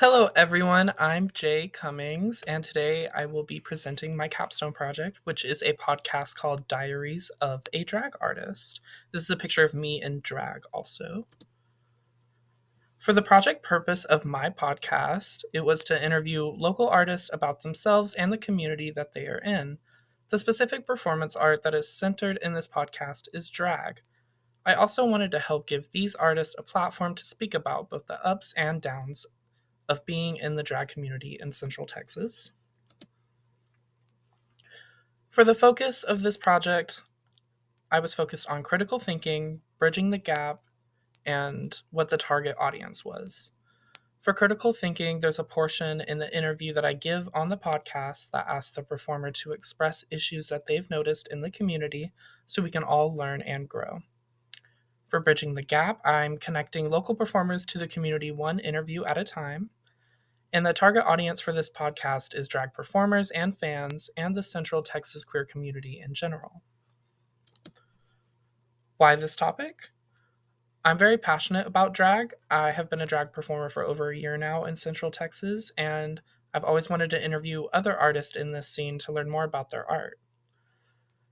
Hello, everyone. I'm Jayy Cummings, and today I will be presenting my Capstone project, which is a podcast called Diaries of a Drag Artist. This is a picture of me in drag, also. For the project purpose of my podcast, it was to interview local artists about themselves and the community that they are in. The specific performance art that is centered in this podcast is drag. I also wanted to help give these artists a platform to speak about both the ups and downs of being in the drag community in Central Texas. For the focus of this project, I was focused on critical thinking, bridging the gap, and what the target audience was. For critical thinking, there's a portion in the interview that I give on the podcast that asks the performer to express issues that they've noticed in the community so we can all learn and grow. For bridging the gap, I'm connecting local performers to the community one interview at a time. And the target audience for this podcast is drag performers and fans and the Central Texas queer community in general. Why this topic? I'm very passionate about drag. I have been a drag performer for over a year now in Central Texas, and I've always wanted to interview other artists in this scene to learn more about their art.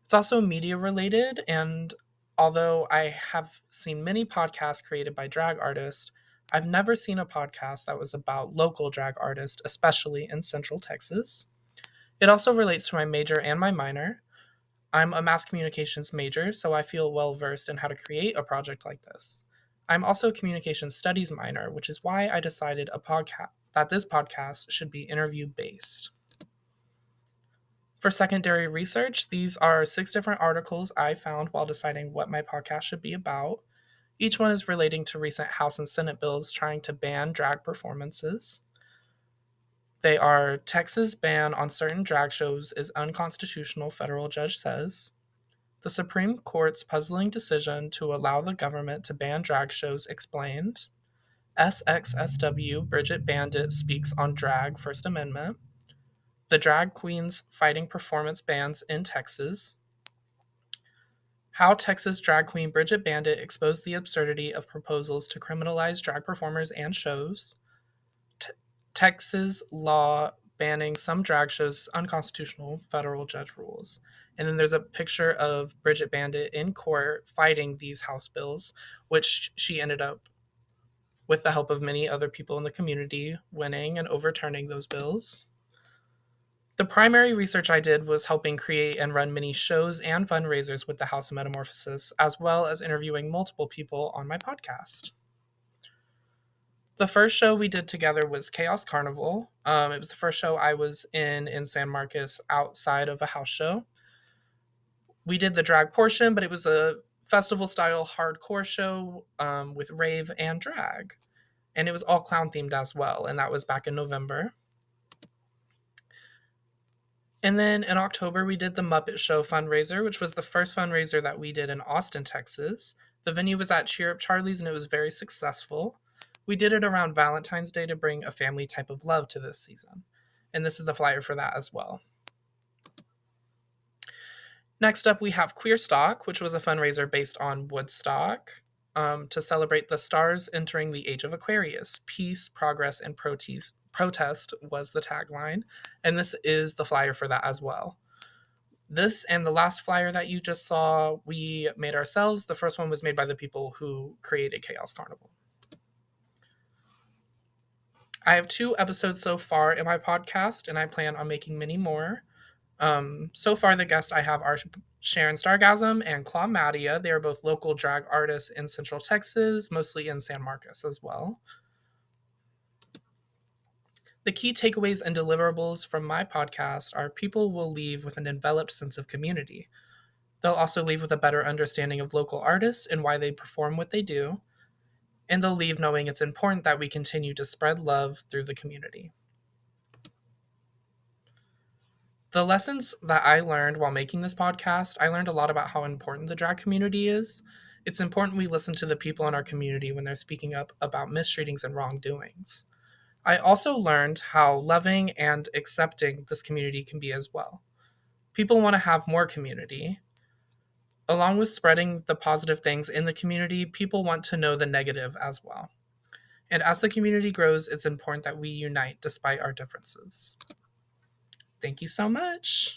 It's also media related, and although I have seen many podcasts created by drag artists, I've never seen a podcast that was about local drag artists, especially in Central Texas. It also relates to my major and my minor. I'm a mass communications major, so I feel well versed in how to create a project like this. I'm also a communication studies minor, which is why I decided that this podcast should be interview based. For secondary research, these are 6 different articles I found while deciding what my podcast should be about. Each one is relating to recent House and Senate bills trying to ban drag performances. They are Texas ban on certain drag shows is unconstitutional, federal judge says. The Supreme Court's puzzling decision to allow the government to ban drag shows explained. SXSW Bridget Bandit speaks on drag First Amendment. The drag queens fighting performance bans in Texas. How Texas drag queen Bridget Bandit exposed the absurdity of proposals to criminalize drag performers and shows. Texas law banning some drag shows is unconstitutional, federal judge rules. And then there's a picture of Bridget Bandit in court fighting these House bills, which she ended up, with the help of many other people in the community, winning and overturning those bills. The primary research I did was helping create and run many shows and fundraisers with the House of Metamorphosis, as well as interviewing multiple people on my podcast. The first show we did together was Chaos Carnival. It was the first show I was in San Marcos outside of a house show. We did the drag portion, but it was a festival-style hardcore show with rave and drag. And it was all clown-themed as well, and that was back in November. And then in October, we did the Muppet Show fundraiser, which was the first fundraiser that we did in Austin, Texas. The venue was at Cheer Up Charlie's, and it was very successful. We did it around Valentine's Day to bring a family type of love to this season. And this is the flyer for that as well. Next up, we have Queer Stock, which was a fundraiser based on Woodstock to celebrate the stars entering the age of Aquarius. Peace, progress, and protest was the tagline. And this is the flyer for that as well. This and the last flyer that you just saw, we made ourselves. The first one was made by the people who created Chaos Carnival. I have 2 episodes so far in my podcast, and I plan on making many more. So far, the guests I have are Sharon Stargasm and Claw Madia. They are both local drag artists in Central Texas, mostly in San Marcos as well. The key takeaways and deliverables from my podcast are people will leave with an enveloped sense of community. They'll also leave with a better understanding of local artists and why they perform what they do. And they'll leave knowing it's important that we continue to spread love through the community. The lessons that I learned while making this podcast, I learned a lot about how important the drag community is. It's important we listen to the people in our community when they're speaking up about mistreatings and wrongdoings. I also learned how loving and accepting this community can be as well. People want to have more community. Along with spreading the positive things in the community, people want to know the negative as well. And as the community grows, it's important that we unite despite our differences. Thank you so much.